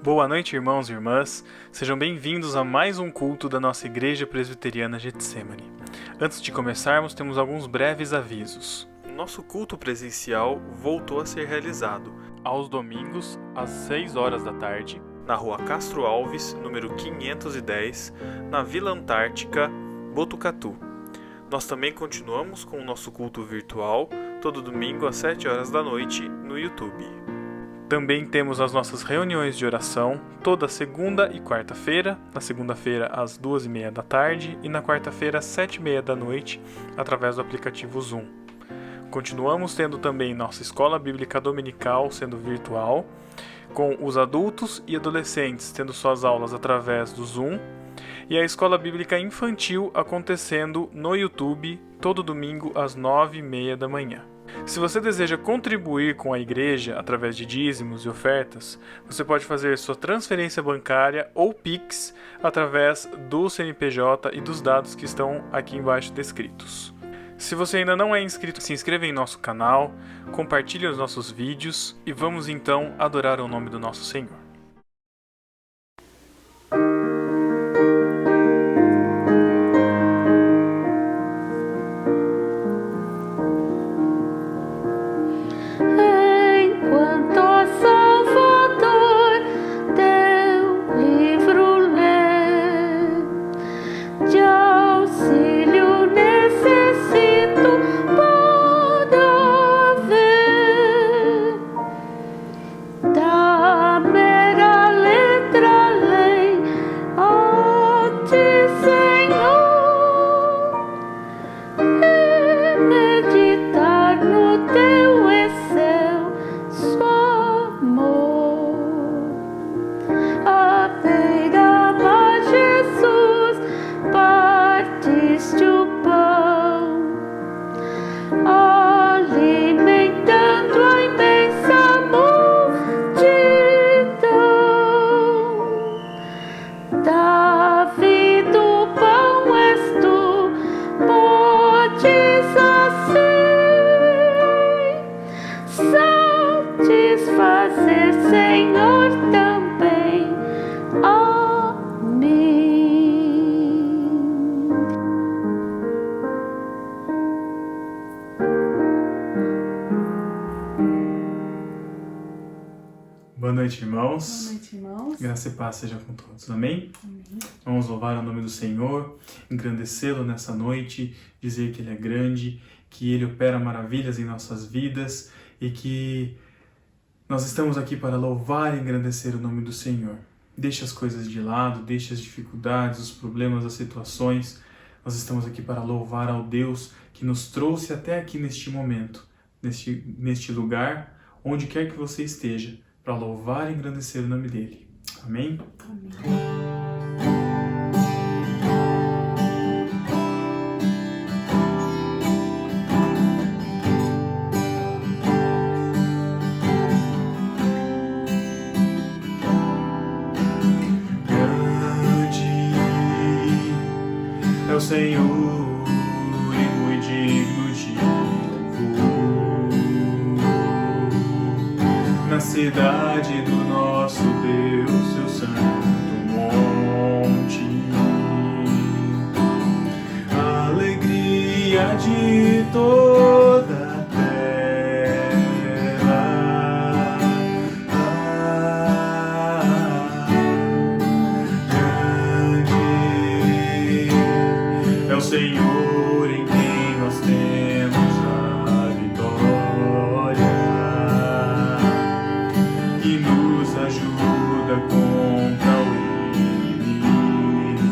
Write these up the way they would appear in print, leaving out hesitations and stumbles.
Boa noite, irmãos e irmãs. Sejam bem-vindos a mais um culto da nossa Igreja Presbiteriana Getsemane. Antes de começarmos, temos alguns breves avisos. Nosso culto presencial voltou a ser realizado aos domingos, às 6 horas da tarde, na Rua Castro Alves, número 510, na Vila Antártica, Botucatu. Nós também continuamos com o nosso culto virtual, todo domingo às 7 horas da noite, no YouTube. Também temos as nossas reuniões de oração, toda segunda e quarta-feira, na segunda-feira às 2h30 da tarde e na quarta-feira às 7h30 da noite, através do aplicativo Zoom. Continuamos tendo também nossa escola bíblica dominical sendo virtual, com os adultos e adolescentes tendo suas aulas através do Zoom, e a escola bíblica infantil acontecendo no YouTube todo domingo às 9h30 da manhã. Se você deseja contribuir com a igreja através de dízimos e ofertas, você pode fazer sua transferência bancária ou Pix através do CNPJ e dos dados que estão aqui embaixo descritos. Se você ainda não é inscrito, se inscreva em nosso canal, compartilhe os nossos vídeos e vamos então adorar o nome do nosso Senhor. Boa noite, irmãos. Boa noite, irmãos. Graça e paz seja com todos. Amém? Amém. Vamos louvar o nome do Senhor, engrandecê-lo nessa noite, dizer que Ele é grande, que Ele opera maravilhas em nossas vidas e que nós estamos aqui para louvar e engrandecer o nome do Senhor. Deixe as coisas de lado, deixe as dificuldades, os problemas, as situações. Nós estamos aqui para louvar ao Deus que nos trouxe até aqui neste momento, neste lugar, onde quer que você esteja, para louvar e engrandecer o nome dele. Amém? Amém. É o Senhor e muito digno de louvor. Na cidade do nosso Deus, seu santo monte, a alegria de toda a terra. É o Senhor em quem nós temos a vitória, que nos ajuda contra o inimigo.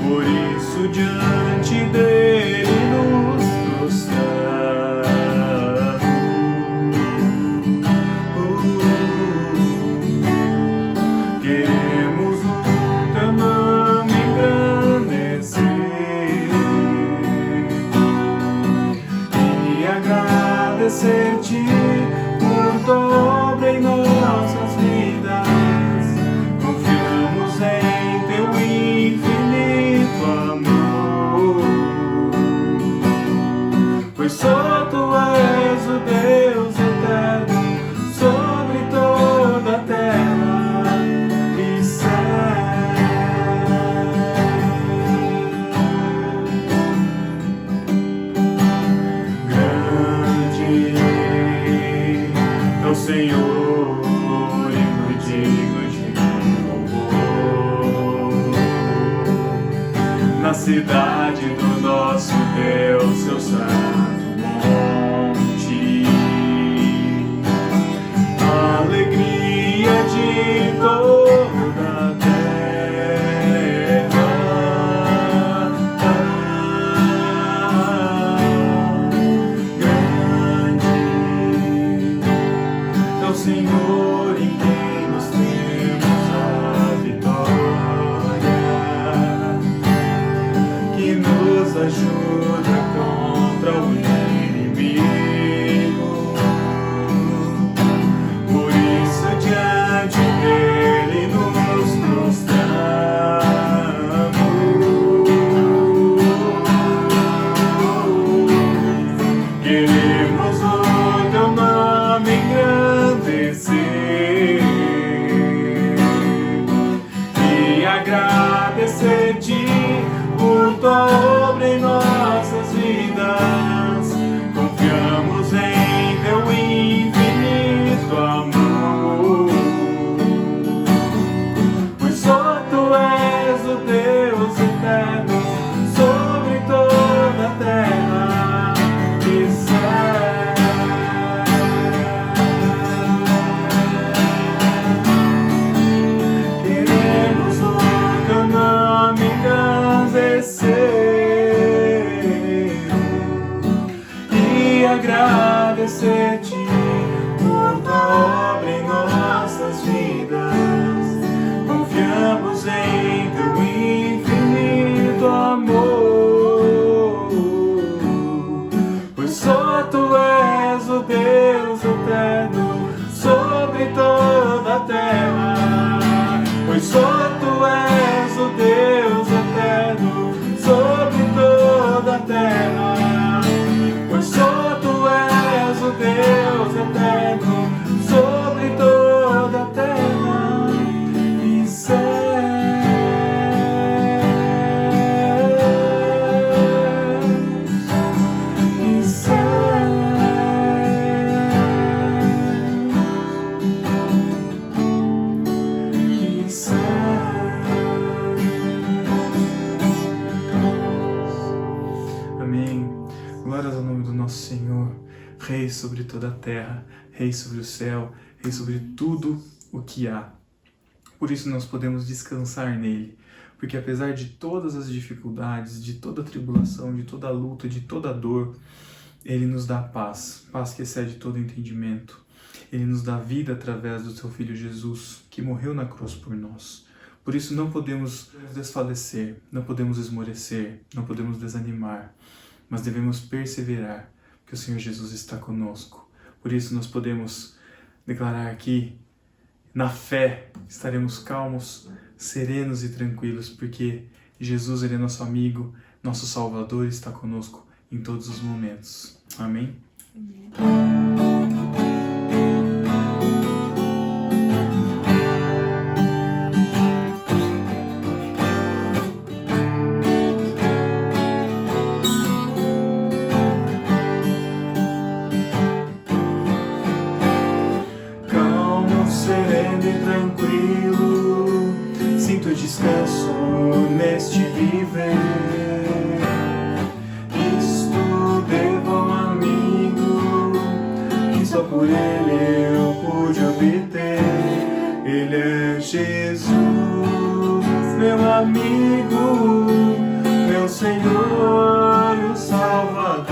Por isso diante dele nos prostramos. Queremos o teu nome engrandecer e agradecer-te por tua obra em nossas vidas. Confiamos em teu infinito amor, pois só tu és o Deus eterno sobre toda Senhor e muito digno de louvor. Na cidade do nosso Deus, seu santo monte, a alegria de toda a terra. Grande é o Senhor em quem nós temos a vitória, que nos ajuda contra o inimigo. Por isso diante dele nos prostramos. Queremos o teu nome engrandecer e agradecer-te por tua obra em nossas vidas. Confiamos em teu infinito amor, pois só tu és o Deus eterno sobre toda a terra e céu. Queremos o teu nome engrandecer e agradecer-te por tua obra em nossas vidas. Confiamos em teu infinito amor, pois só tu és o Deus eterno sobre toda a terra. Pois só tu és o Deus eterno sobre toda a terra. Pois só tu és o Deus eterno sobre toda a terra e céus. E céus. E céus. Amém. Glórias ao nome do nosso Senhor, Rei sobre toda a terra, Rei sobre o céu, Rei sobre tudo o que há. Por isso nós podemos descansar nele, porque apesar de todas as dificuldades, de toda a tribulação, de toda a luta, de toda a dor, ele nos dá paz, paz que excede todo entendimento. Ele nos dá vida através do seu Filho Jesus, que morreu na cruz por nós. Por isso não podemos desfalecer, não podemos esmorecer, não podemos desanimar, mas devemos perseverar, porque o Senhor Jesus está conosco. Por isso nós podemos declarar aqui, na fé, estaremos calmos, serenos e tranquilos, porque Jesus, ele é nosso amigo, nosso Salvador, está conosco em todos os momentos. Amém? Sereno e tranquilo, sinto descanso neste viver. Isto devo a um amigo que só por ele eu pude obter. Ele é Jesus, meu amigo, meu Senhor e o Salvador.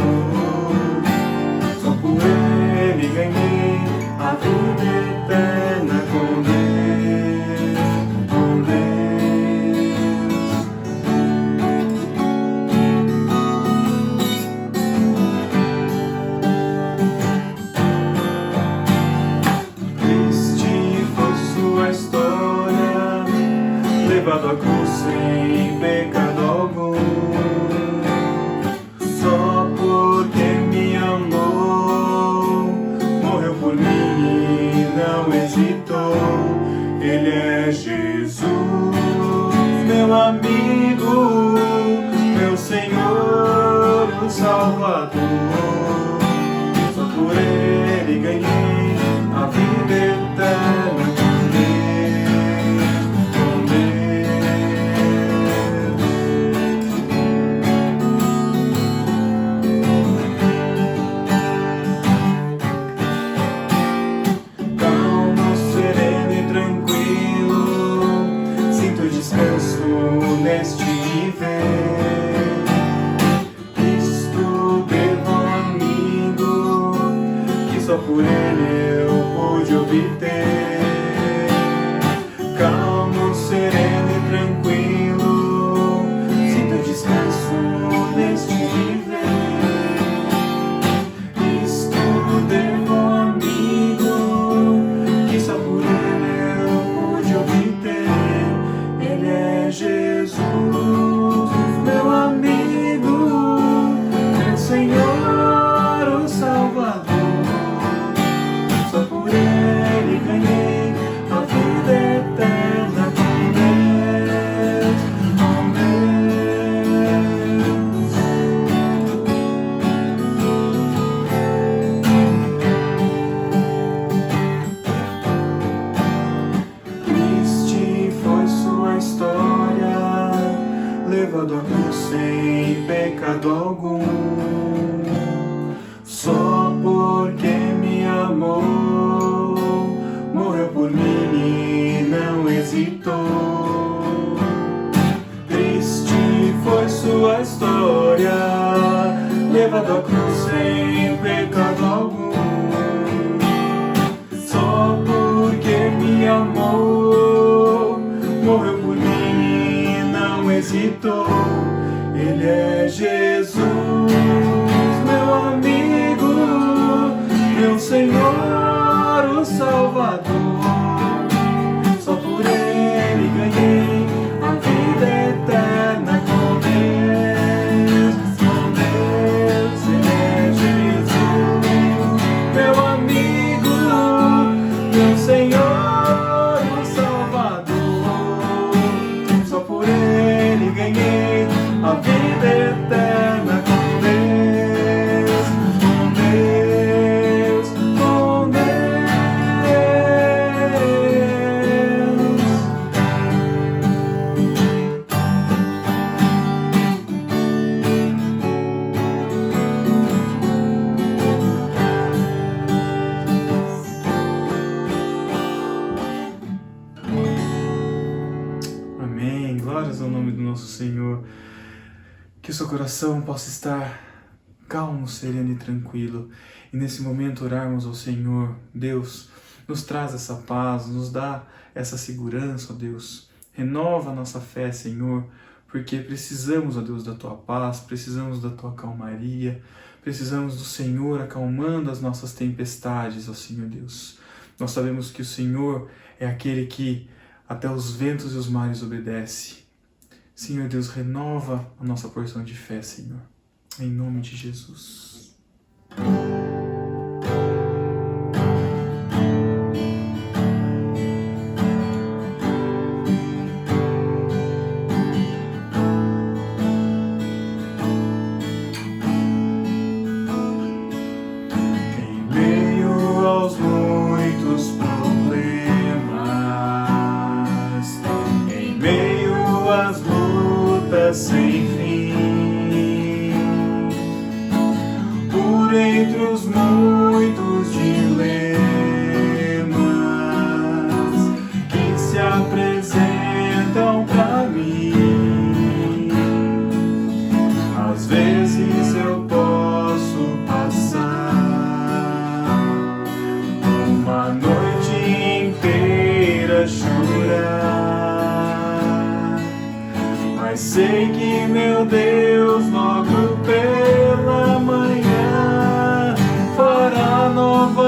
Só por ele ganhei a vida eterna com Deus, com Deus. Triste foi sua história, obter. Calmo, sereno e tranquilo, sinto descanso neste viver. Isto devo ao amigo, que só por ele eu pude obter. Ele é Jesus, meu amigo, meu Senhor, o Salvador. Só por ele ganhei a vida eterna com Deus, com Deus. Triste foi sua história, levado à cruz sem pecado algum. Só porque me amou, morreu por mim e não hesitou. Triste foi sua história, levado à cruz sem pecado algum. Só porque me amou, morreu por mim e não hesitou. Ele é Jesus, meu amigo, meu Senhor, o Salvador. Só por ele ganhei a vida eterna com Deus, com Deus. Ele é Jesus, meu amigo, meu Senhor, o Salvador. Só por ele ganhei a vida eterna com Deus, com Deus, com Deus. Amém. Glórias ao nome do nosso Senhor. Que o seu coração possa estar calmo, sereno e tranquilo. E nesse momento orarmos ao Senhor. Deus, nos traz essa paz, nos dá essa segurança, ó Deus. Renova a nossa fé, Senhor, porque precisamos, ó Deus, da Tua paz, precisamos da Tua calmaria, precisamos do Senhor acalmando as nossas tempestades, ó Senhor Deus. Nós sabemos que o Senhor é aquele que até os ventos e os mares obedece. Senhor Deus, renova a nossa porção de fé, Senhor. Em nome de Jesus. Em meio aos muitos problemas, em meio às lutas sem fim, por entre os muitos dilemas que se apresentam pra mim, às vezes eu posso passar uma noite inteira chorar, mas sei que meu Deus logo pela manhã fará nova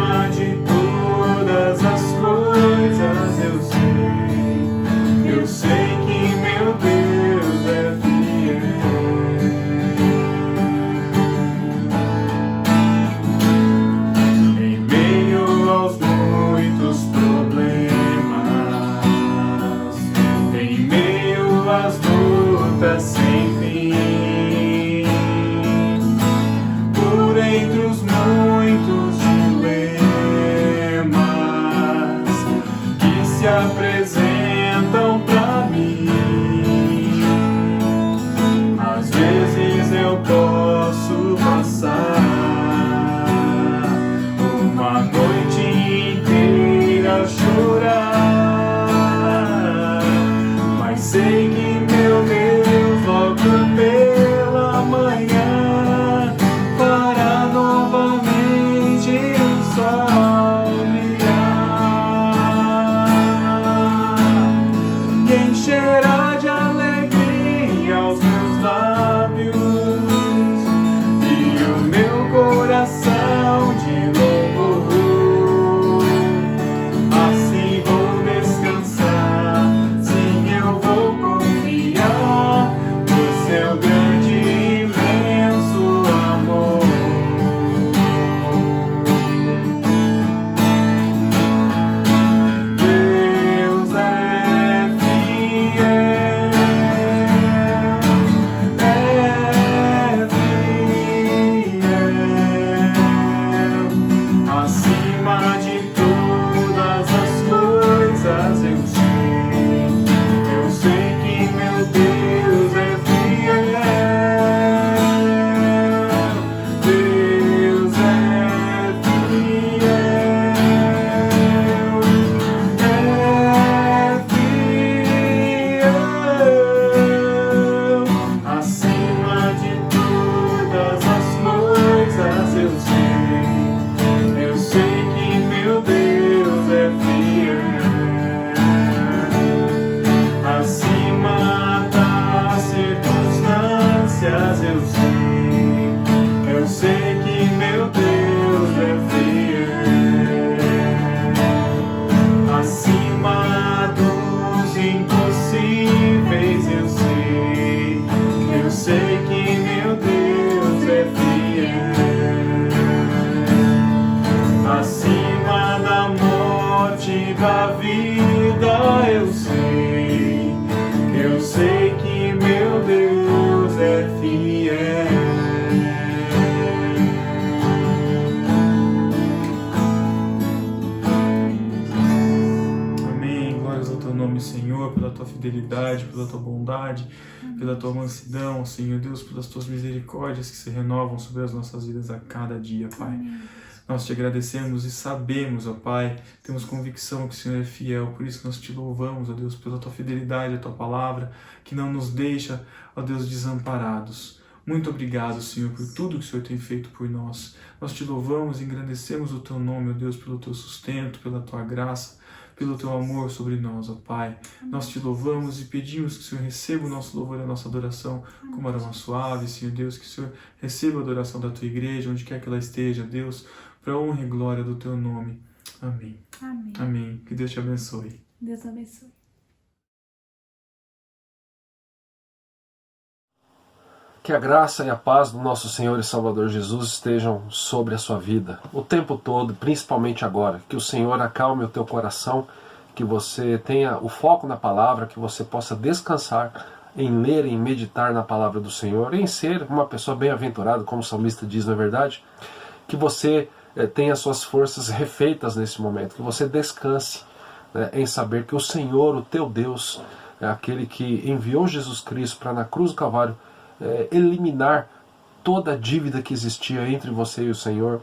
acima de todas as coisas eu sei que meu Deus é fiel. Em meio aos muitos problemas, em meio às lutas sem fim, por entre os muitos dilemas que se apresentam pra mim, às vezes eu posso passar uma noite inteira a chorar, mas sei que meu Deus logo pela manhã fará novamente o sol brilhar e encherá de alegria os meus lábios e o meu coração de louvor. Assim vou descansar, sim, eu vou confiar no seu grande e imenso amor. Deus é fiel, acima de todas as coisas eu sei que meu Deus é fiel. Deus é fiel, acima de todas as coisas eu sei que meu Deus é fiel, acima das circunstâncias eu sei que meu Deus é fiel, acima dos impossíveis eu sei que meu Deus é fiel, acima da morte e da vida eu sei que meu Deus é fiel. Amém. Glórias ao teu nome, Senhor, pela tua fidelidade, pela tua bondade, pela tua mansidão, Senhor Deus, pelas tuas misericórdias que se renovam sobre as nossas vidas a cada dia, Pai. Nós te agradecemos e sabemos, ó Pai, temos convicção que o Senhor é fiel, por isso que nós te louvamos, ó Deus, pela tua fidelidade, a tua palavra, que não nos deixa, ó Deus, desamparados. Muito obrigado, Senhor, por tudo que o Senhor tem feito por nós. Nós te louvamos e engrandecemos o teu nome, ó Deus, pelo teu sustento, pela tua graça, pelo teu amor sobre nós, ó Pai. Nós te louvamos e pedimos que o Senhor receba o nosso louvor e a nossa adoração como aroma suave, Senhor Deus, que o Senhor receba a adoração da tua igreja, onde quer que ela esteja, Deus, para a honra e glória do teu nome. Amém. Amém. Amém. Que Deus te abençoe. Deus abençoe. Que a graça e a paz do nosso Senhor e Salvador Jesus estejam sobre a sua vida, o tempo todo, principalmente agora. Que o Senhor acalme o teu coração, que você tenha o foco na palavra, que você possa descansar em ler, em meditar na palavra do Senhor, em ser uma pessoa bem-aventurada, como o salmista diz, não é verdade? Que você tenha suas forças refeitas nesse momento, que você descanse, né, em saber que o Senhor, o teu Deus, é aquele que enviou Jesus Cristo para na cruz do Calvário eliminar toda a dívida que existia entre você e o Senhor,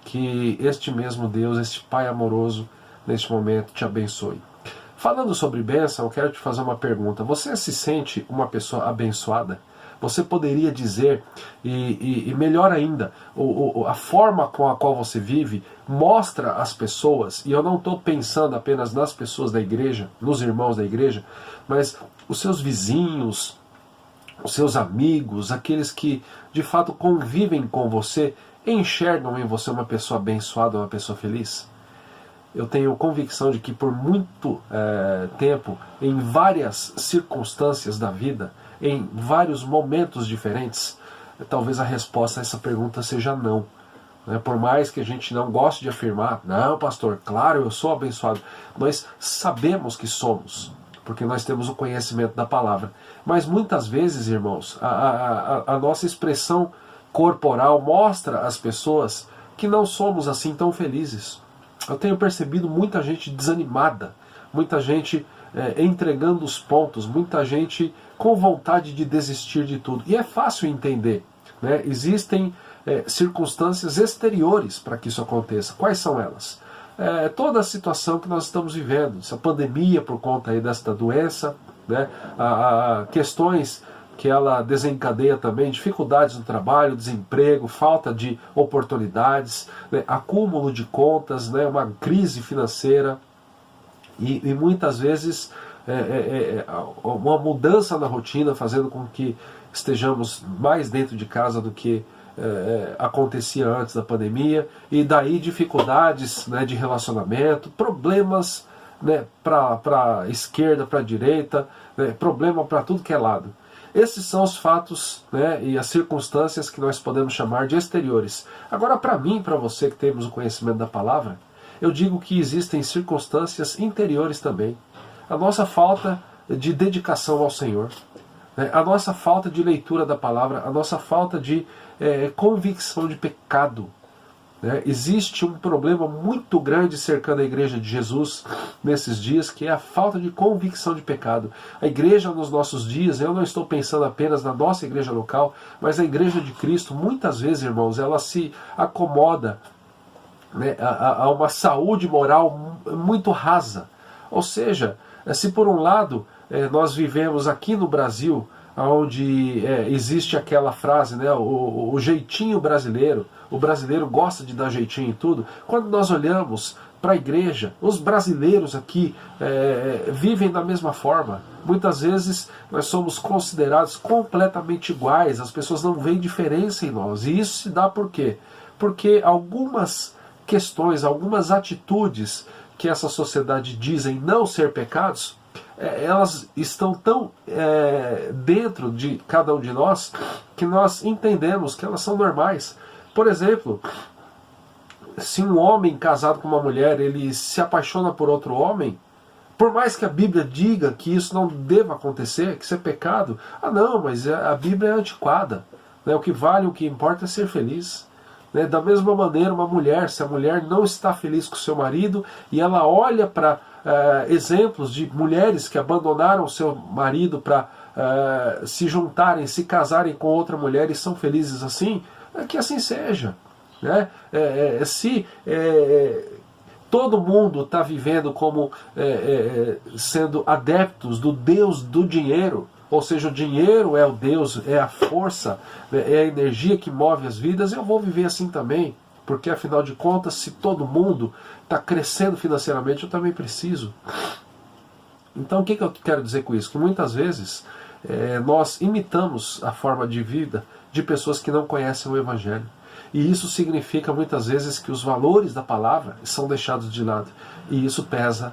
que este mesmo Deus, este Pai amoroso, neste momento te abençoe. Falando sobre bênção, eu quero te fazer uma pergunta. Você se sente uma pessoa abençoada? Você poderia dizer, e melhor ainda, a forma com a qual você vive mostra às pessoas, e eu não estou pensando apenas nas pessoas da igreja, nos irmãos da igreja, mas os seus vizinhos, os seus amigos, aqueles que de fato convivem com você, enxergam em você uma pessoa abençoada, uma pessoa feliz? Eu tenho convicção de que por muito tempo, em várias circunstâncias da vida, em vários momentos diferentes, talvez a resposta a essa pergunta seja não. Por mais que a gente não goste de afirmar, não, pastor, claro, eu sou abençoado, nós sabemos que somos, porque nós temos o conhecimento da palavra. Mas muitas vezes, irmãos, a nossa expressão corporal mostra às pessoas que não somos assim tão felizes. Eu tenho percebido muita gente desanimada, muita gente entregando os pontos, muita gente com vontade de desistir de tudo. E é fácil entender, né? Existem circunstâncias exteriores para que isso aconteça. Quais são elas? Toda a situação que nós estamos vivendo, essa pandemia por conta aí desta doença, né? Questões que ela desencadeia também, dificuldades no trabalho, desemprego, falta de oportunidades, né? Acúmulo de contas, né? Uma crise financeira e muitas vezes uma mudança na rotina fazendo com que estejamos mais dentro de casa do que acontecia antes da pandemia, e daí dificuldades, né, de relacionamento, problemas, né, para a esquerda, para a direita, né, problema para tudo que é lado. Esses são os fatos, né, e as circunstâncias que nós podemos chamar de exteriores. Agora, para mim, para você que temos o conhecimento da palavra, eu digo que existem circunstâncias interiores também. A nossa falta de dedicação ao Senhor, né, a nossa falta de leitura da palavra, a nossa falta de convicção de pecado. Né? Existe um problema muito grande cercando a igreja de Jesus nesses dias, que é a falta de convicção de pecado. A igreja nos nossos dias, eu não estou pensando apenas na nossa igreja local, mas a igreja de Cristo, muitas vezes, irmãos, ela se acomoda, né, a uma saúde moral muito rasa. Ou seja, se por um lado nós vivemos aqui no Brasil, onde existe aquela frase, né, o jeitinho brasileiro, o brasileiro gosta de dar jeitinho em tudo. Quando nós olhamos para a igreja, os brasileiros aqui vivem da mesma forma. Muitas vezes nós somos considerados completamente iguais, as pessoas não veem diferença em nós. E isso se dá por quê? Porque algumas questões, algumas atitudes que essa sociedade dizem não ser pecados, elas estão tão dentro de cada um de nós que nós entendemos que elas são normais. Por exemplo, se um homem casado com uma mulher, ele se apaixona por outro homem, por mais que a Bíblia diga que isso não deva acontecer, que isso é pecado, não, mas a Bíblia é antiquada, né? O que vale, o que importa é ser feliz. Da mesma maneira, uma mulher, se a mulher não está feliz com o seu marido e ela olha para exemplos de mulheres que abandonaram o seu marido para se juntarem, se casarem com outra mulher e são felizes assim, que assim seja. Né? Se todo mundo está vivendo como sendo adeptos do Deus do dinheiro, ou seja, o dinheiro é o Deus, é a força, é a energia que move as vidas, eu vou viver assim também. Porque, afinal de contas, se todo mundo está crescendo financeiramente, eu também preciso. Então, o que eu quero dizer com isso? Que muitas vezes nós imitamos a forma de vida de pessoas que não conhecem o Evangelho. E isso significa, muitas vezes, que os valores da palavra são deixados de lado. E isso pesa,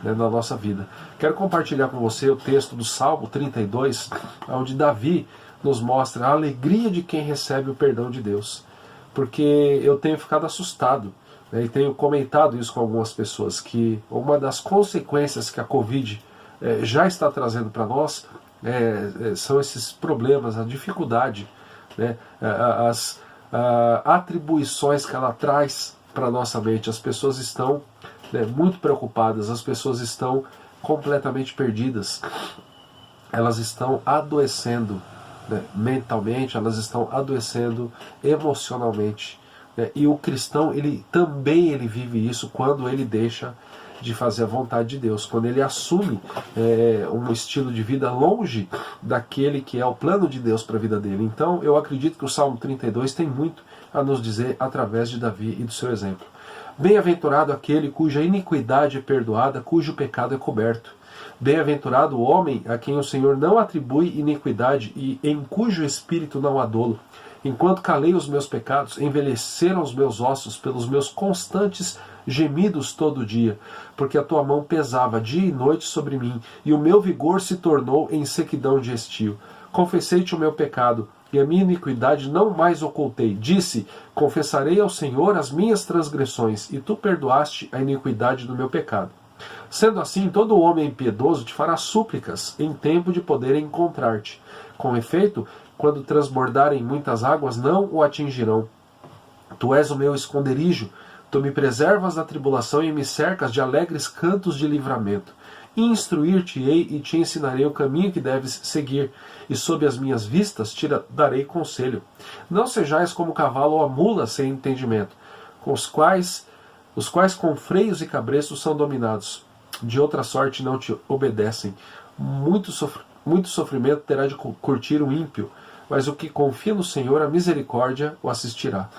né, na nossa vida. Quero compartilhar com você o texto do Salmo 32, onde Davi nos mostra a alegria de quem recebe o perdão de Deus. Porque eu tenho ficado assustado, né, e tenho comentado isso com algumas pessoas, que uma das consequências que a Covid já está trazendo para nós são esses problemas, a dificuldade, né, as atribuições que ela traz para a nossa mente. As pessoas estão muito preocupadas, as pessoas estão completamente perdidas, elas estão adoecendo, né, mentalmente, elas estão adoecendo emocionalmente, né, e o cristão ele também vive isso quando ele deixa de fazer a vontade de Deus, quando ele assume um estilo de vida longe daquele que é o plano de Deus para a vida dele. Então eu acredito que o Salmo 32 tem muito a nos dizer através de Davi e do seu exemplo. Bem-aventurado aquele cuja iniquidade é perdoada, cujo pecado é coberto. Bem-aventurado o homem a quem o Senhor não atribui iniquidade e em cujo espírito não há dolo. Enquanto calei os meus pecados, envelheceram os meus ossos pelos meus constantes gemidos todo dia, porque a tua mão pesava dia e noite sobre mim, e o meu vigor se tornou em sequidão de estio. Confessei-te o meu pecado, e a minha iniquidade não mais ocultei. Disse, confessarei ao Senhor as minhas transgressões, e tu perdoaste a iniquidade do meu pecado. Sendo assim, todo homem impiedoso te fará súplicas em tempo de poder encontrar-te. Com efeito, quando transbordarem muitas águas, não o atingirão. Tu és o meu esconderijo, tu me preservas da tribulação e me cercas de alegres cantos de livramento. Instruir-te-ei e te ensinarei o caminho que deves seguir, e sob as minhas vistas te darei conselho. Não sejais como o cavalo ou a mula sem entendimento, com os quais com freios e cabreços são dominados. De outra sorte não te obedecem. Muito sofrimento terá de curtir o ímpio, mas o que confia no Senhor, a misericórdia o assistirá.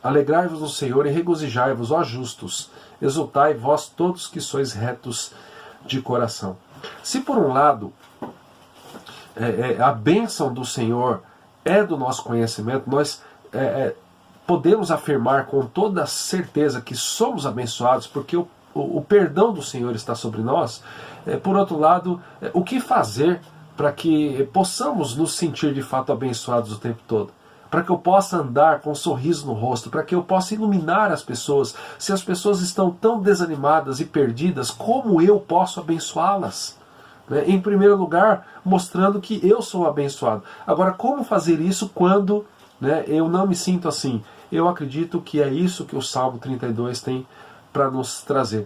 Alegrai-vos no Senhor e regozijai-vos, ó justos. Exultai vós todos que sois retos de coração. Se por um lado a bênção do Senhor é do nosso conhecimento, nós podemos afirmar com toda certeza que somos abençoados, porque o perdão do Senhor está sobre nós. Por outro lado, o que fazer para que possamos nos sentir de fato abençoados o tempo todo? Para que eu possa andar com um sorriso no rosto, para que eu possa iluminar as pessoas. Se as pessoas estão tão desanimadas e perdidas, como eu posso abençoá-las? Em primeiro lugar, mostrando que eu sou abençoado. Agora, como fazer isso quando eu não me sinto assim? Eu acredito que é isso que o Salmo 32 tem para nos trazer.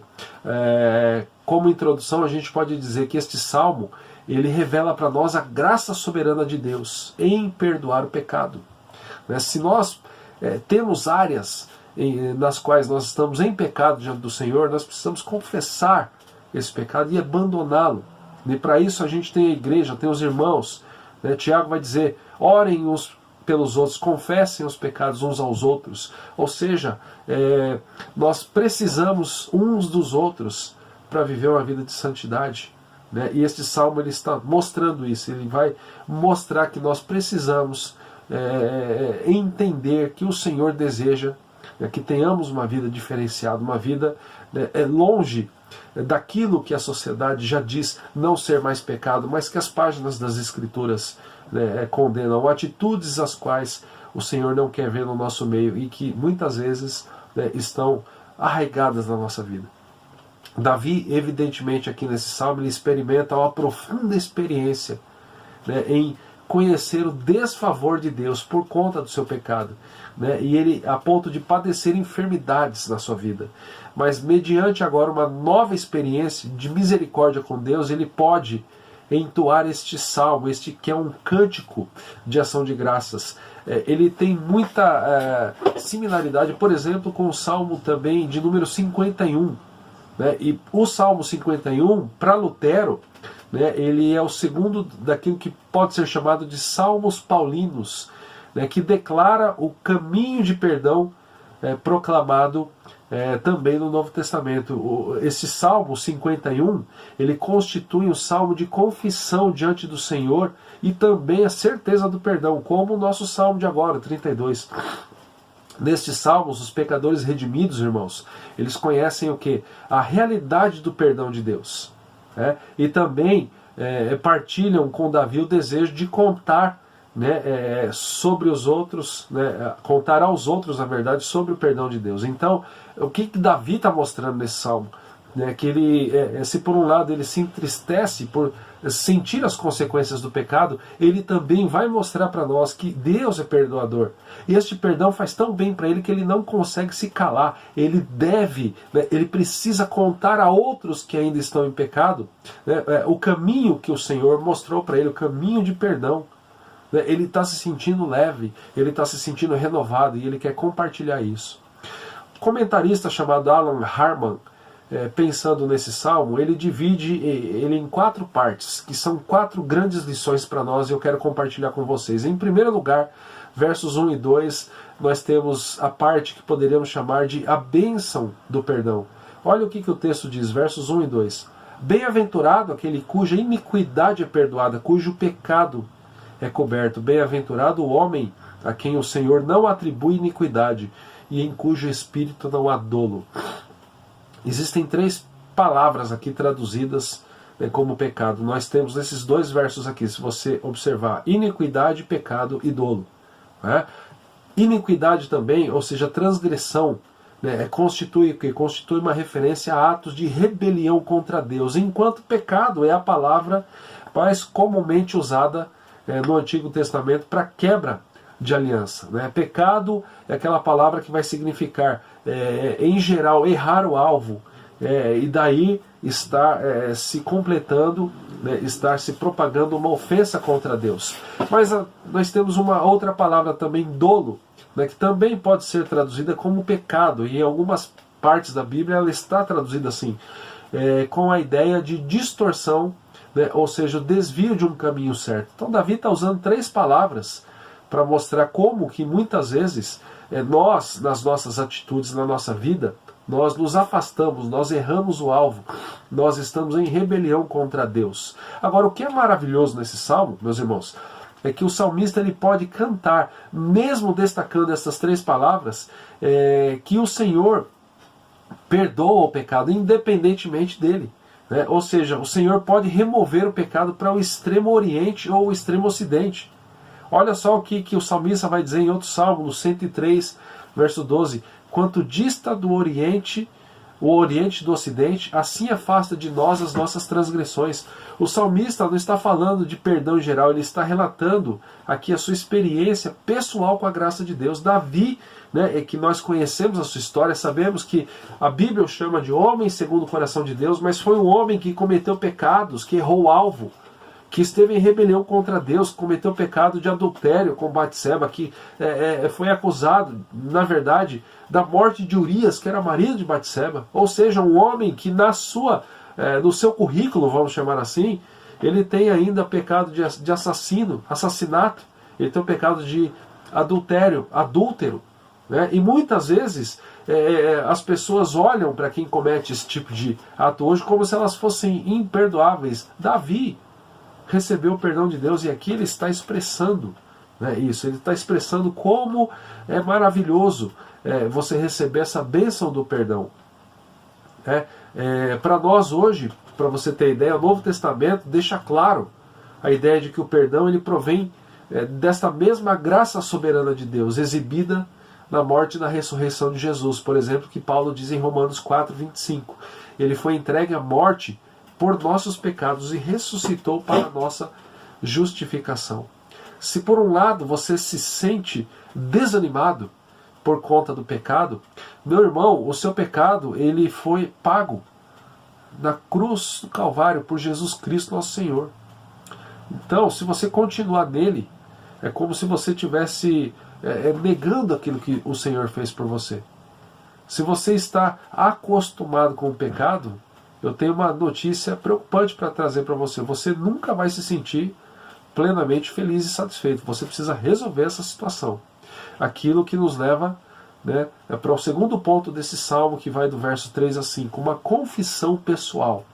Como introdução, a gente pode dizer que este Salmo ele revela para nós a graça soberana de Deus em perdoar o pecado. Se nós temos áreas nas quais nós estamos em pecado diante do Senhor, nós precisamos confessar esse pecado e abandoná-lo. E para isso a gente tem a igreja, tem os irmãos. Tiago vai dizer, orem uns pelos outros, confessem os pecados uns aos outros. Ou seja, nós precisamos uns dos outros para viver uma vida de santidade. E este salmo ele está mostrando isso. Ele vai mostrar que nós precisamos entender que o Senhor deseja que tenhamos uma vida diferenciada, uma vida longe daquilo que a sociedade já diz não ser mais pecado, mas que as páginas das Escrituras condenam, atitudes as quais o Senhor não quer ver no nosso meio e que muitas vezes estão arraigadas na nossa vida. Davi, evidentemente, aqui nesse salmo, ele experimenta uma profunda experiência em conhecer o desfavor de Deus por conta do seu pecado. E ele, a ponto de padecer enfermidades na sua vida. Mas mediante agora uma nova experiência de misericórdia com Deus, ele pode entoar este salmo, este que é um cântico de ação de graças. Ele tem muita similaridade, por exemplo, com o salmo também de número 51. E o Salmo 51, para Lutero, ele é o segundo daquilo que pode ser chamado de Salmos Paulinos, que declara o caminho de perdão proclamado também no Novo Testamento. Esse Salmo 51, ele constitui um salmo de confissão diante do Senhor e também a certeza do perdão, como o nosso salmo de agora, 32. Nestes salmos, os pecadores redimidos, irmãos, eles conhecem o quê? A realidade do perdão de Deus. E também partilham com Davi o desejo de contar sobre os outros, contar aos outros a verdade sobre o perdão de Deus. Então, o que Davi está mostrando nesse salmo? Que ele, se por um lado ele se entristece por sentir as consequências do pecado, ele também vai mostrar para nós que Deus é perdoador. E este perdão faz tão bem para ele que ele não consegue se calar. Ele deve, ele precisa contar a outros que ainda estão em pecado o caminho que o Senhor mostrou para ele, o caminho de perdão. Ele está se sentindo leve, ele está se sentindo renovado e ele quer compartilhar isso. Um comentarista chamado Alan Harman, pensando nesse salmo, ele divide ele em 4 partes, que são 4 grandes lições para nós e eu quero compartilhar com vocês. Em primeiro lugar, versos 1 e 2, nós temos a parte que poderíamos chamar de a bênção do perdão. Olha o que o texto diz, versos 1 e 2. Bem-aventurado aquele cuja iniquidade é perdoada, cujo pecado é coberto. Bem-aventurado o homem a quem o Senhor não atribui iniquidade e em cujo espírito não há dolo. Existem 3 palavras aqui traduzidas como pecado. Nós temos esses 2 versos aqui, se você observar: iniquidade, pecado e dolo. Né? Iniquidade também, ou seja, transgressão, né, constitui uma referência a atos de rebelião contra Deus, enquanto pecado é a palavra mais comumente usada no Antigo Testamento para quebra de aliança. Né? Pecado é aquela palavra que vai significar, em geral, errar o alvo, e daí estar se completando, né, estar se propagando uma ofensa contra Deus. Mas nós temos uma outra palavra também, dolo, né, que também pode ser traduzida como pecado, e em algumas partes da Bíblia ela está traduzida assim, com a ideia de distorção, né, ou seja, o desvio de um caminho certo. Então Davi está usando 3 palavras para mostrar como que muitas vezes nós, nas nossas atitudes, na nossa vida, nós nos afastamos, nós erramos o alvo, nós estamos em rebelião contra Deus. Agora, o que é maravilhoso nesse salmo, meus irmãos, é que o salmista ele pode cantar, mesmo destacando essas 3 palavras, que o Senhor perdoa o pecado, independentemente dele. Né? Ou seja, o Senhor pode remover o pecado para o extremo oriente ou o extremo ocidente. Olha só o que o salmista vai dizer em outro salmo, no 103, verso 12. Quanto dista do Oriente, o Oriente do Ocidente, assim afasta de nós as nossas transgressões. O salmista não está falando de perdão em geral, ele está relatando aqui a sua experiência pessoal com a graça de Deus. Davi, né, que nós conhecemos a sua história, sabemos que a Bíblia o chama de homem segundo o coração de Deus, mas foi um homem que cometeu pecados, que errou o alvo, que esteve em rebelião contra Deus, cometeu pecado de adultério com Batseba, que foi acusado, na verdade, da morte de Urias, que era marido de Batseba. Ou seja, um homem que no seu currículo, vamos chamar assim, ele tem ainda pecado de assassinato, ele tem o pecado de adúltero. Né? E muitas vezes as pessoas olham para quem comete esse tipo de ato hoje como se elas fossem imperdoáveis. Davi recebeu o perdão de Deus, e aqui ele está expressando, né, isso, ele está expressando como é maravilhoso você receber essa bênção do perdão. Para nós hoje, para você ter ideia, o Novo Testamento deixa claro a ideia de que o perdão ele provém desta mesma graça soberana de Deus, exibida na morte e na ressurreição de Jesus, por exemplo, que Paulo diz em Romanos 4:25. Ele foi entregue à morte por nossos pecados e ressuscitou para a nossa justificação. Se por um lado você se sente desanimado por conta do pecado, meu irmão, o seu pecado ele foi pago na cruz do Calvário por Jesus Cristo nosso Senhor. Então, se você continuar nele, é como se você estivesse negando aquilo que o Senhor fez por você. Se você está acostumado com o pecado, eu tenho uma notícia preocupante para trazer para você. Você nunca vai se sentir plenamente feliz e satisfeito. Você precisa resolver essa situação. Aquilo que nos leva, né, para o segundo ponto desse salmo, que vai do verso 3 a 5. Uma confissão pessoal.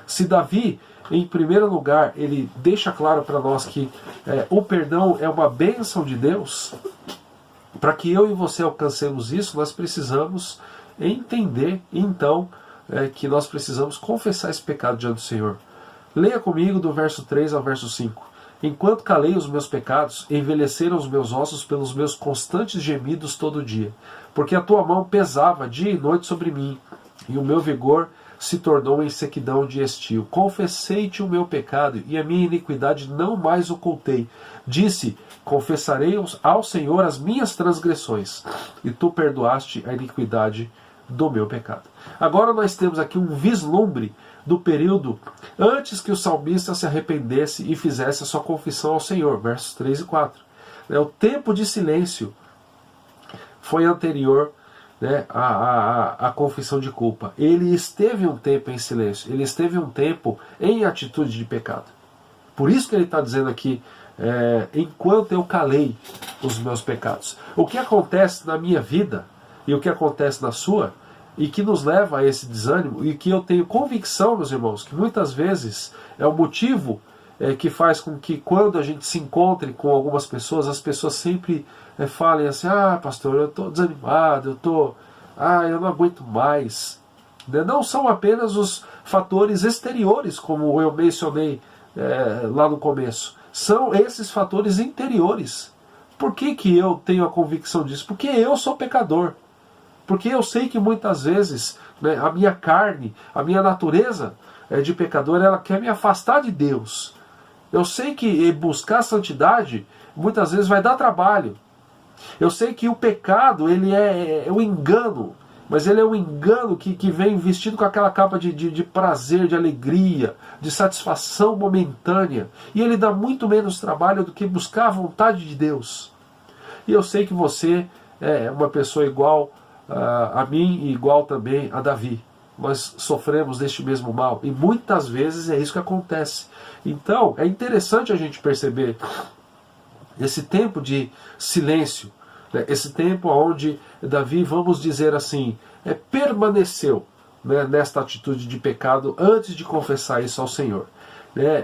Se Davi, em primeiro lugar, ele deixa claro para nós que o perdão é uma bênção de Deus, para que eu e você alcancemos isso, nós precisamos entender, então, que nós precisamos confessar esse pecado diante do Senhor. Leia comigo do verso 3 ao verso 5. Enquanto calei os meus pecados, envelheceram os meus ossos pelos meus constantes gemidos todo dia. Porque a tua mão pesava dia e noite sobre mim, e o meu vigor se tornou em sequidão de estio. Confessei-te o meu pecado, e a minha iniquidade não mais ocultei. Disse, confessarei ao Senhor as minhas transgressões, e tu perdoaste a iniquidade do meu pecado. Agora nós temos aqui um vislumbre do período antes que o salmista se arrependesse e fizesse a sua confissão ao Senhor, versos 3 e 4. O tempo de silêncio foi anterior, né, à confissão de culpa. Ele esteve um tempo em silêncio, ele esteve um tempo em atitude de pecado. Por isso que ele está dizendo aqui, enquanto eu calei os meus pecados. O que acontece na minha vida e o que acontece na sua, e que nos leva a esse desânimo, e que eu tenho convicção, meus irmãos, que muitas vezes é o motivo que faz com que quando a gente se encontre com algumas pessoas, as pessoas sempre falem assim: ah, pastor, eu estou desanimado, eu não aguento mais. Não são apenas os fatores exteriores, como eu mencionei lá no começo. São esses fatores interiores. Por que eu tenho a convicção disso? Porque eu sou pecador. Porque eu sei que muitas vezes, né, a minha carne, a minha natureza de pecador, ela quer me afastar de Deus. Eu sei que buscar santidade muitas vezes vai dar trabalho. Eu sei que o pecado, ele é um engano, mas ele é um engano que vem vestido com aquela capa de prazer, de alegria, de satisfação momentânea. E ele dá muito menos trabalho do que buscar a vontade de Deus. E eu sei que você é uma pessoa igual a mim e igual também a Davi. Nós sofremos deste mesmo mal. E muitas vezes é isso que acontece. Então, é interessante a gente perceber esse tempo de silêncio, esse tempo onde Davi, vamos dizer assim, permaneceu, né, nesta atitude de pecado antes de confessar isso ao Senhor.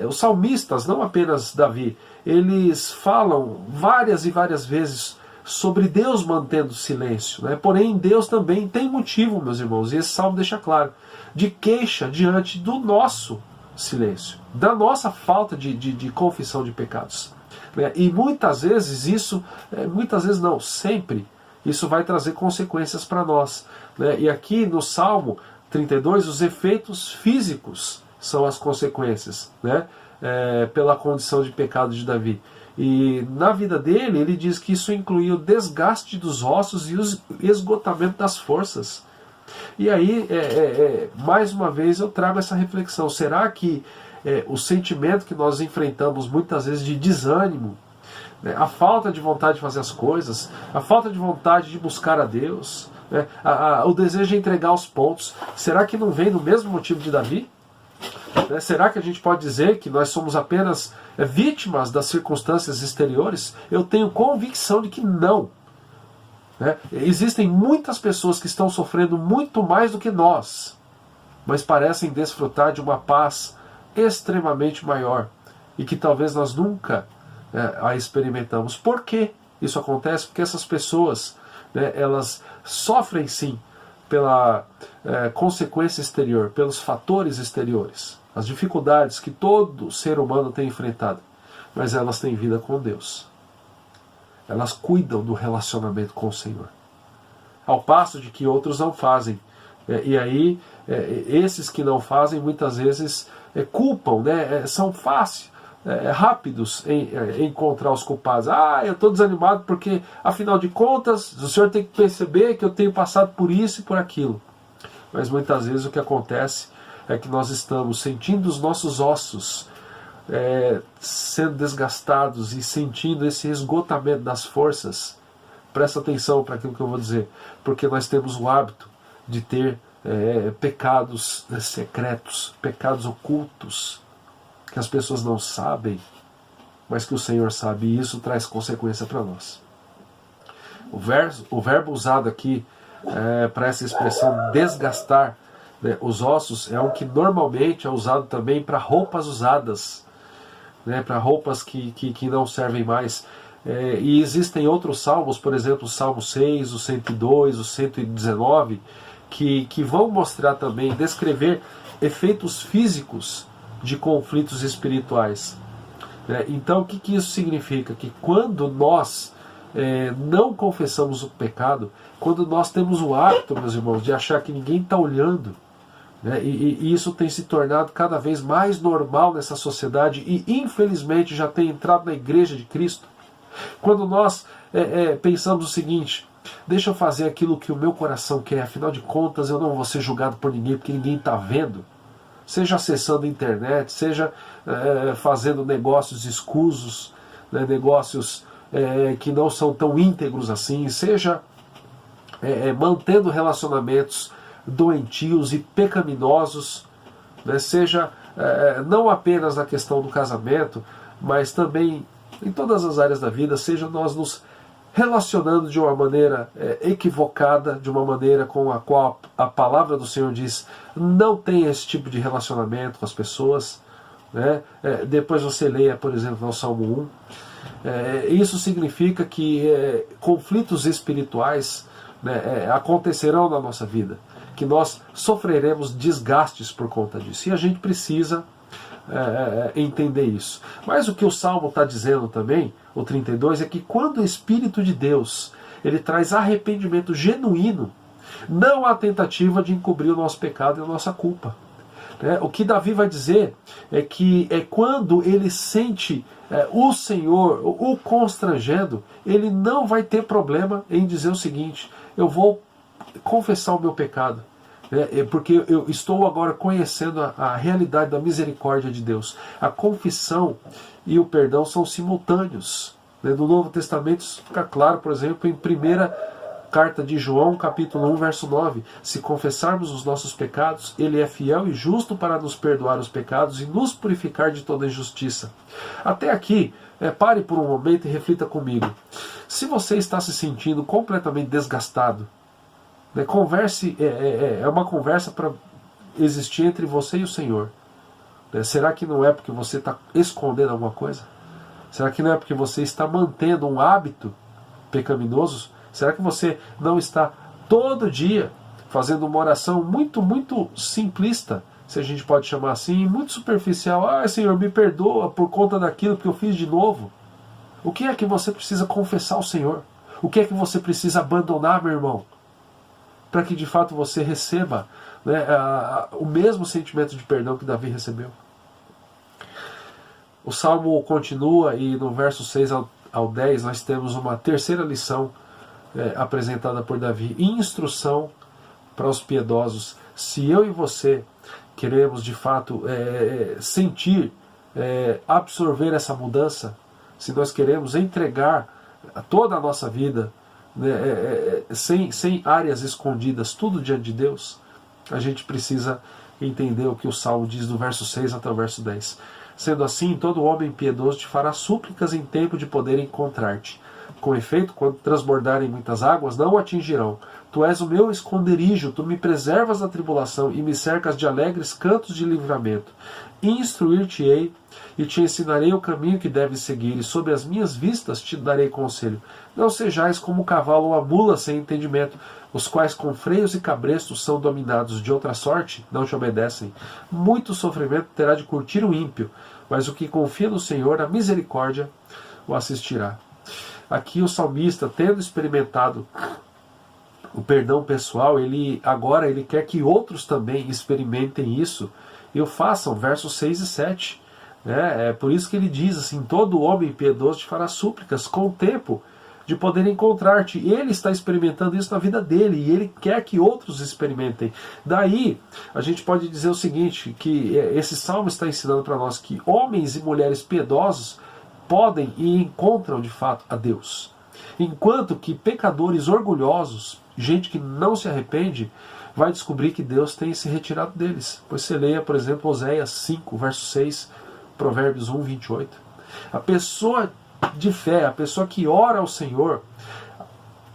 Os salmistas, não apenas Davi, eles falam várias e várias vezes sobre Deus mantendo silêncio. Porém, Deus também tem motivo, meus irmãos, e esse salmo deixa claro, de queixa diante do nosso silêncio, da nossa falta de confissão de pecados. E muitas vezes isso, muitas vezes não, sempre, isso vai trazer consequências para nós. E aqui no Salmo 32, os efeitos físicos são as consequências, pela condição de pecado de Davi. E na vida dele, ele diz que isso incluía o desgaste dos ossos e o esgotamento das forças. E aí, mais uma vez, eu trago essa reflexão. Será que o sentimento que nós enfrentamos muitas vezes de desânimo, a falta de vontade de fazer as coisas, a falta de vontade de buscar a Deus, o desejo de entregar os pontos, será que não vem do mesmo motivo de Davi? Será que a gente pode dizer que nós somos apenas vítimas das circunstâncias exteriores? Eu tenho convicção de que não. Existem muitas pessoas que estão sofrendo muito mais do que nós, mas parecem desfrutar de uma paz extremamente maior e que talvez nós nunca a experimentamos. Por que isso acontece? Porque essas pessoas, elas sofrem sim pela consequência exterior, pelos fatores exteriores, as dificuldades que todo ser humano tem enfrentado, mas elas têm vida com Deus. Elas cuidam do relacionamento com o Senhor, ao passo de que outros não fazem. E aí, esses que não fazem, muitas vezes culpam, são rápidos em encontrar os culpados. Eu estou desanimado porque, afinal de contas, o Senhor tem que perceber que eu tenho passado por isso e por aquilo. Mas muitas vezes o que acontece é que nós estamos sentindo os nossos ossos sendo desgastados e sentindo esse esgotamento das forças. Presta atenção para aquilo que eu vou dizer, porque nós temos o hábito de ter pecados secretos, pecados ocultos, que as pessoas não sabem, mas que o Senhor sabe, e isso traz consequência para nós. O verbo usado aqui para essa expressão desgastar os ossos é um que normalmente é usado também para roupas usadas, para roupas que não servem mais. E existem outros salmos, por exemplo, o Salmo 6, o 102, o 119, que vão mostrar também, descrever efeitos físicos de conflitos espirituais. Então, o que isso significa? Que quando nós não confessamos o pecado, quando nós temos o hábito, meus irmãos, de achar que ninguém está olhando, e isso tem se tornado cada vez mais normal nessa sociedade e infelizmente já tem entrado na igreja de Cristo. Quando nós pensamos o seguinte: deixa eu fazer aquilo que o meu coração quer, afinal de contas eu não vou ser julgado por ninguém porque ninguém está vendo, seja acessando a internet, seja fazendo negócios escusos, negócios que não são tão íntegros assim, seja mantendo relacionamentos doentios e pecaminosos, seja não apenas na questão do casamento, mas também em todas as áreas da vida, seja nós nos relacionando de uma maneira equivocada, de uma maneira com a qual a palavra do Senhor diz: não tenha esse tipo de relacionamento com as pessoas, né? Depois você leia, por exemplo, o Salmo 1. Isso significa que conflitos espirituais, né, acontecerão na nossa vida, que nós sofreremos desgastes por conta disso. E a gente precisa entender isso. Mas o que o Salmo está dizendo também, o 32, é que quando o Espírito de Deus ele traz arrependimento genuíno, não há tentativa de encobrir o nosso pecado e a nossa culpa. O que Davi vai dizer é que quando ele sente o Senhor o constrangendo, ele não vai ter problema em dizer o seguinte: eu vou confessar o meu pecado, porque eu estou agora conhecendo a realidade da misericórdia de Deus. A confissão e o perdão são simultâneos. No Novo Testamento isso fica claro, por exemplo, em 1ª Carta de João, capítulo 1, verso 9. Se confessarmos os nossos pecados, Ele é fiel e justo para nos perdoar os pecados e nos purificar de toda injustiça. Até aqui, pare por um momento e reflita comigo. Se você está se sentindo completamente desgastado, converse, é uma conversa para existir entre você e o Senhor. Será que não é porque você está escondendo alguma coisa? Será que não é porque você está mantendo um hábito pecaminoso? Será que você não está todo dia fazendo uma oração muito, muito simplista, se a gente pode chamar assim, muito superficial? Ah, Senhor, me perdoa por conta daquilo que eu fiz de novo. O que é que você precisa confessar ao Senhor? O que é que você precisa abandonar, meu irmão? Para que de fato você receba, né, o mesmo sentimento de perdão que Davi recebeu. O Salmo continua e no verso 6 ao 10 nós temos uma terceira lição apresentada por Davi, instrução para os piedosos. Se eu e você queremos de fato sentir, absorver essa mudança, se nós queremos entregar toda a nossa vida, sem áreas escondidas, tudo diante de Deus, a gente precisa entender o que o Salmo diz do verso 6 até o verso 10. Sendo assim, todo homem piedoso te fará súplicas em tempo de poder encontrar-te. Com efeito, quando transbordarem muitas águas, não o atingirão. Tu és o meu esconderijo, tu me preservas da tribulação e me cercas de alegres cantos de livramento. Instruir-te-ei e te ensinarei o caminho que deves seguir, e sobre as minhas vistas te darei conselho. Não sejais como o cavalo ou a mula sem entendimento, os quais com freios e cabrestos são dominados, de outra sorte não te obedecem. Muito sofrimento terá de curtir o ímpio, mas o que confia no Senhor, a misericórdia o assistirá. Aqui o salmista, tendo experimentado o perdão pessoal, agora ele quer que outros também experimentem isso e o façam, versos 6 e 7. É por isso que ele diz assim: todo homem piedoso te fará súplicas com o tempo de poder encontrar-te. Ele está experimentando isso na vida dele e ele quer que outros experimentem. Daí a gente pode dizer o seguinte, que esse salmo está ensinando para nós que homens e mulheres piedosos podem e encontram de fato a Deus. Enquanto que pecadores orgulhosos, gente que não se arrepende, vai descobrir que Deus tem se retirado deles. Pois você leia, por exemplo, Oséias 5, verso 6, Provérbios 1, 28. A pessoa de fé, a pessoa que ora ao Senhor,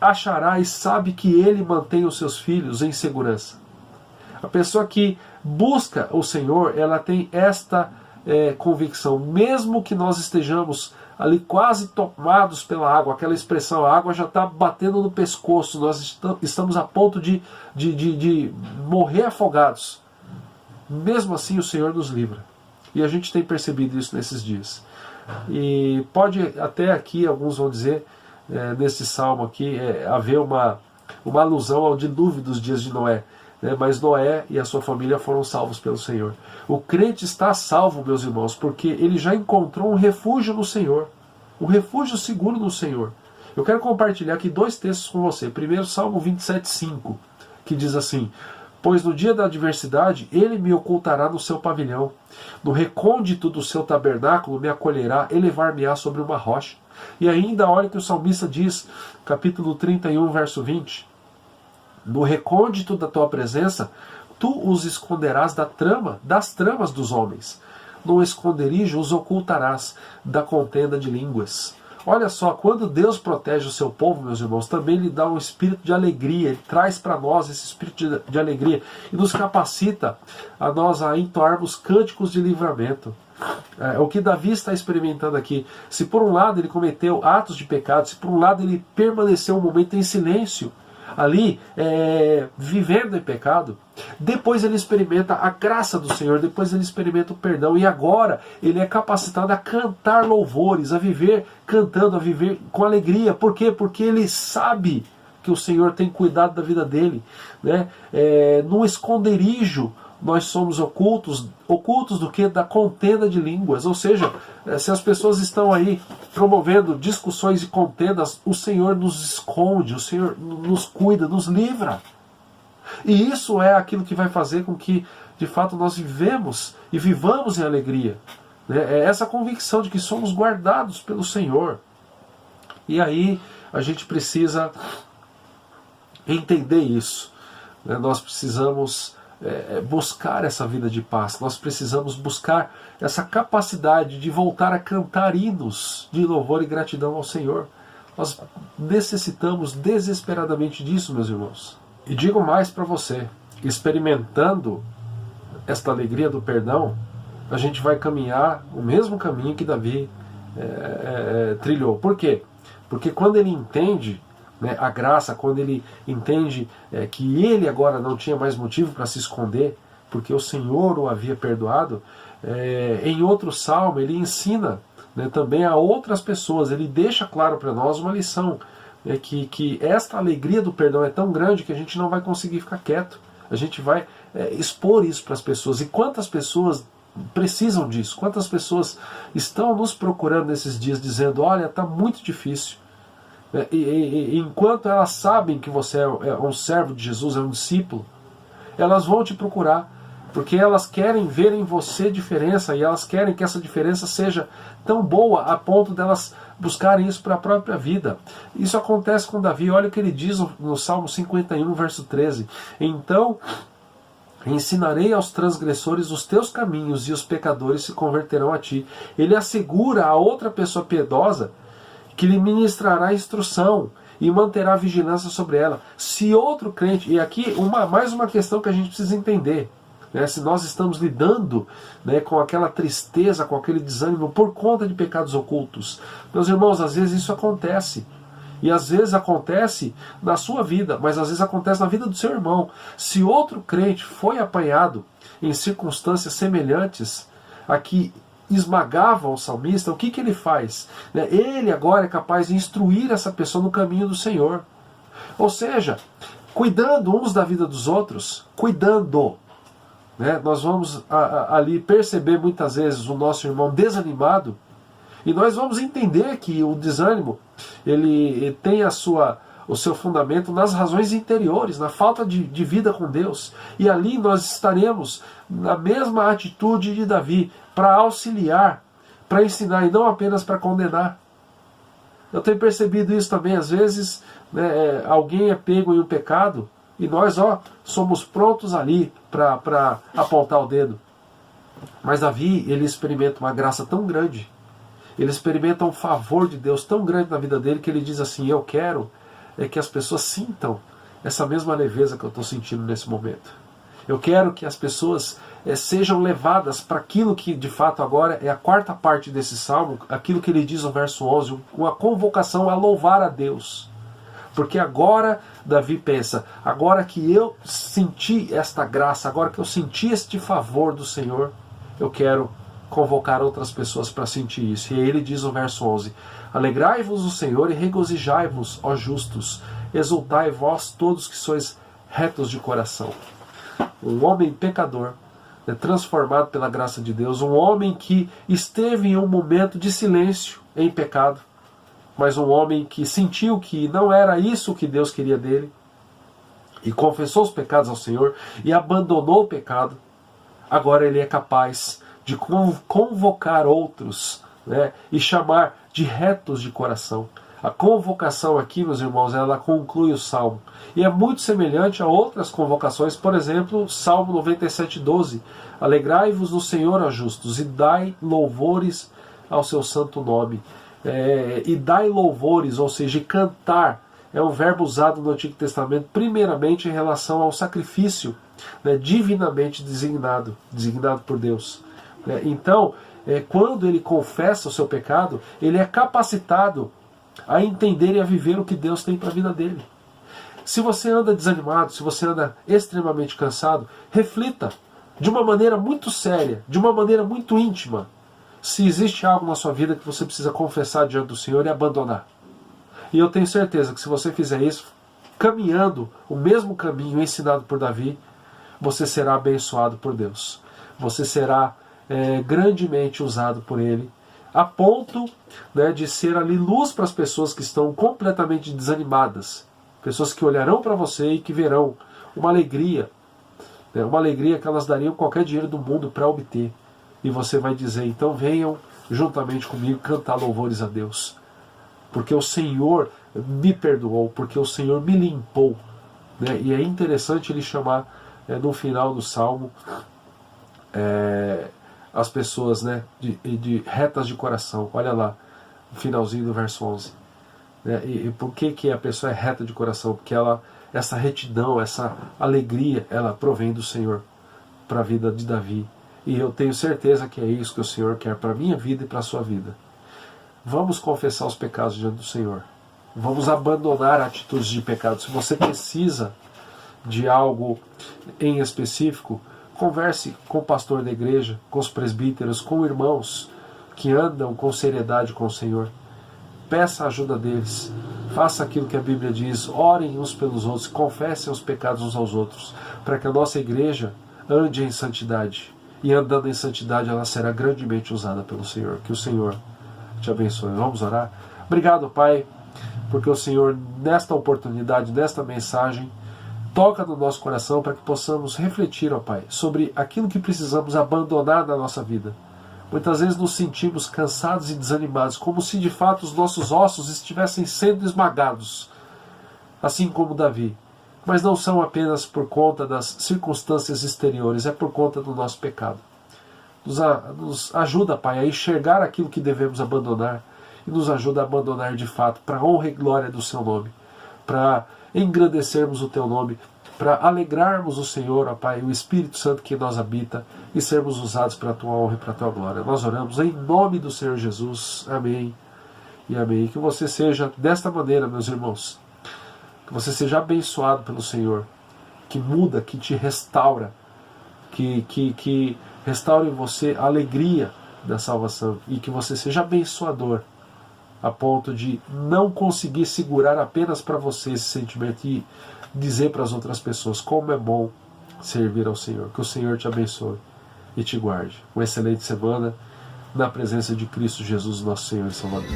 achará e sabe que Ele mantém os seus filhos em segurança. A pessoa que busca o Senhor, ela tem esta convicção, mesmo que nós estejamos ali quase tomados pela água, aquela expressão, a água já está batendo no pescoço, nós estamos a ponto de morrer afogados. Mesmo assim o Senhor nos livra. E a gente tem percebido isso nesses dias. E pode até aqui, alguns vão dizer, nesse salmo aqui, haver uma alusão ao dilúvio dos dias de Noé. Mas Noé e a sua família foram salvos pelo Senhor. O crente está salvo, meus irmãos, porque ele já encontrou um refúgio no Senhor, um refúgio seguro no Senhor. Eu quero compartilhar aqui 2 textos com você. Primeiro, Salmo 27:5, que diz assim: pois no dia da adversidade ele me ocultará no seu pavilhão, no recôndito do seu tabernáculo me acolherá, elevar-me-á sobre uma rocha. E ainda olha que o salmista diz, capítulo 31, verso 20: no recôndito da tua presença, tu os esconderás das tramas dos homens. No esconderijo os ocultarás da contenda de línguas. Olha só, quando Deus protege o seu povo, meus irmãos, também Ele dá um espírito de alegria. Ele traz para nós esse espírito de alegria e nos capacita a nós a entoarmos cânticos de livramento. O que Davi está experimentando aqui. Se por um lado ele cometeu atos de pecado, se por um lado ele permaneceu um momento em silêncio, ali, vivendo em pecado, depois ele experimenta a graça do Senhor, depois ele experimenta o perdão, e agora ele é capacitado a cantar louvores, a viver cantando, a viver com alegria. Por quê? Porque ele sabe que o Senhor tem cuidado da vida dele, né? No esconderijo nós somos ocultos do que? Da contenda de línguas. Ou seja, se as pessoas estão aí promovendo discussões e contendas, o Senhor nos esconde, o Senhor nos cuida, nos livra. E isso é aquilo que vai fazer com que, de fato, nós vivamos e vivamos em alegria. É essa convicção de que somos guardados pelo Senhor. E aí a gente precisa entender isso. Nós precisamos buscar essa vida de paz. Nós precisamos buscar essa capacidade de voltar a cantar hinos de louvor e gratidão ao Senhor. Nós necessitamos desesperadamente disso, meus irmãos. E digo mais para você, experimentando esta alegria do perdão, a gente vai caminhar o mesmo caminho que Davi trilhou. Por quê? Porque quando ele entende a graça, quando ele entende que ele agora não tinha mais motivo para se esconder, porque o Senhor o havia perdoado, em outro salmo ele ensina também a outras pessoas, ele deixa claro para nós uma lição, que esta alegria do perdão é tão grande que a gente não vai conseguir ficar quieto, a gente vai expor isso para as pessoas. E quantas pessoas precisam disso? Quantas pessoas estão nos procurando nesses dias dizendo: olha, está muito difícil. E enquanto elas sabem que você é um servo de Jesus, é um discípulo, elas vão te procurar, porque elas querem ver em você diferença, e elas querem que essa diferença seja tão boa a ponto delas buscarem isso para a própria vida. Isso acontece com Davi. Olha o que ele diz no Salmo 51, verso 13: então ensinarei aos transgressores os teus caminhos, e os pecadores se converterão a ti. Ele assegura a outra pessoa piedosa que lhe ministrará instrução e manterá vigilância sobre ela. Se outro crente, e aqui mais uma questão que a gente precisa entender, se nós estamos lidando com aquela tristeza, com aquele desânimo por conta de pecados ocultos. Meus irmãos, às vezes isso acontece. E às vezes acontece na sua vida, mas às vezes acontece na vida do seu irmão. Se outro crente foi apanhado em circunstâncias semelhantes a que esmagava o salmista, o que ele faz? Ele agora é capaz de instruir essa pessoa no caminho do Senhor. Ou seja, cuidando uns da vida dos outros, cuidando. Nós vamos ali perceber muitas vezes o nosso irmão desanimado, e nós vamos entender que o desânimo ele tem o seu fundamento nas razões interiores, na falta de vida com Deus. E ali nós estaremos na mesma atitude de Davi, para auxiliar, para ensinar e não apenas para condenar. Eu tenho percebido isso também. Às vezes alguém é pego em um pecado e nós somos prontos ali para apontar o dedo. Mas Davi, ele experimenta uma graça tão grande, ele experimenta um favor de Deus tão grande na vida dele, que ele diz assim: eu quero que as pessoas sintam essa mesma leveza que eu estou sentindo nesse momento. Eu quero que as pessoas sejam levadas para aquilo que de fato agora é a quarta parte desse salmo, aquilo que ele diz no verso 11, uma convocação a louvar a Deus. Porque agora Davi pensa: agora que eu senti esta graça, agora que eu senti este favor do Senhor, eu quero convocar outras pessoas para sentir isso. E aí ele diz no verso 11: alegrai-vos o Senhor e regozijai-vos, ó justos, exultai vós todos que sois retos de coração. Um homem pecador, transformado pela graça de Deus, um homem que esteve em um momento de silêncio em pecado, mas um homem que sentiu que não era isso que Deus queria dele, e confessou os pecados ao Senhor e abandonou o pecado. Agora ele é capaz de convocar outros, e chamar de retos de coração. A convocação aqui, meus irmãos, ela conclui o Salmo. E é muito semelhante a outras convocações, por exemplo, Salmo 97:12. Alegrai-vos no Senhor, ó justos, e dai louvores ao seu santo nome. E dai louvores, ou seja, cantar, é um verbo usado no Antigo Testamento, primeiramente em relação ao sacrifício, divinamente designado por Deus. Então, quando ele confessa o seu pecado, ele é capacitado a entender e a viver o que Deus tem para a vida dele. Se você anda desanimado, se você anda extremamente cansado, reflita de uma maneira muito séria, de uma maneira muito íntima, se existe algo na sua vida que você precisa confessar diante do Senhor e abandonar. E eu tenho certeza que se você fizer isso, caminhando o mesmo caminho ensinado por Davi, você será abençoado por Deus. Você será grandemente usado por Ele, a ponto, né, de ser ali luz para as pessoas que estão completamente desanimadas. Pessoas que olharão para você e que verão uma alegria que elas dariam qualquer dinheiro do mundo para obter. E você vai dizer, então venham juntamente comigo cantar louvores a Deus. Porque o Senhor me perdoou, porque o Senhor me limpou. Né? E é interessante ele chamar, no final do Salmo, as pessoas, né, de retas de coração. Olha lá, no finalzinho do verso 11. E por que a pessoa é reta de coração? Porque essa retidão, essa alegria, ela provém do Senhor para a vida de Davi. E eu tenho certeza que é isso que o Senhor quer para a minha vida e para a sua vida. Vamos confessar os pecados diante do Senhor. Vamos abandonar atitudes de pecado. Se você precisa de algo em específico, converse com o pastor da igreja, com os presbíteros, com irmãos que andam com seriedade com o Senhor. Peça a ajuda deles. Faça aquilo que a Bíblia diz. Orem uns pelos outros. Confessem os pecados uns aos outros. Para que a nossa igreja ande em santidade. E andando em santidade, ela será grandemente usada pelo Senhor. Que o Senhor te abençoe. Vamos orar? Obrigado, Pai, porque o Senhor, nesta oportunidade, nesta mensagem, toca no nosso coração para que possamos refletir, ó Pai, sobre aquilo que precisamos abandonar na nossa vida. Muitas vezes nos sentimos cansados e desanimados, como se de fato os nossos ossos estivessem sendo esmagados, assim como Davi. Mas não são apenas por conta das circunstâncias exteriores, é por conta do nosso pecado. Nos ajuda, Pai, a enxergar aquilo que devemos abandonar e nos ajuda a abandonar de fato, para a honra e glória do Seu nome, para engrandecermos o Teu nome, para alegrarmos o Senhor, ó Pai, o Espírito Santo que em nós habita e sermos usados para a Tua honra e para a Tua glória. Nós oramos em nome do Senhor Jesus. Amém e amém. Que você seja desta maneira, meus irmãos. Que você seja abençoado pelo Senhor, que muda, que te restaura, que restaure em você a alegria da salvação e que você seja abençoador a ponto de não conseguir segurar apenas para você esse sentimento e dizer para as outras pessoas como é bom servir ao Senhor. Que o Senhor te abençoe e te guarde. Uma excelente semana na presença de Cristo Jesus, nosso Senhor e Salvador.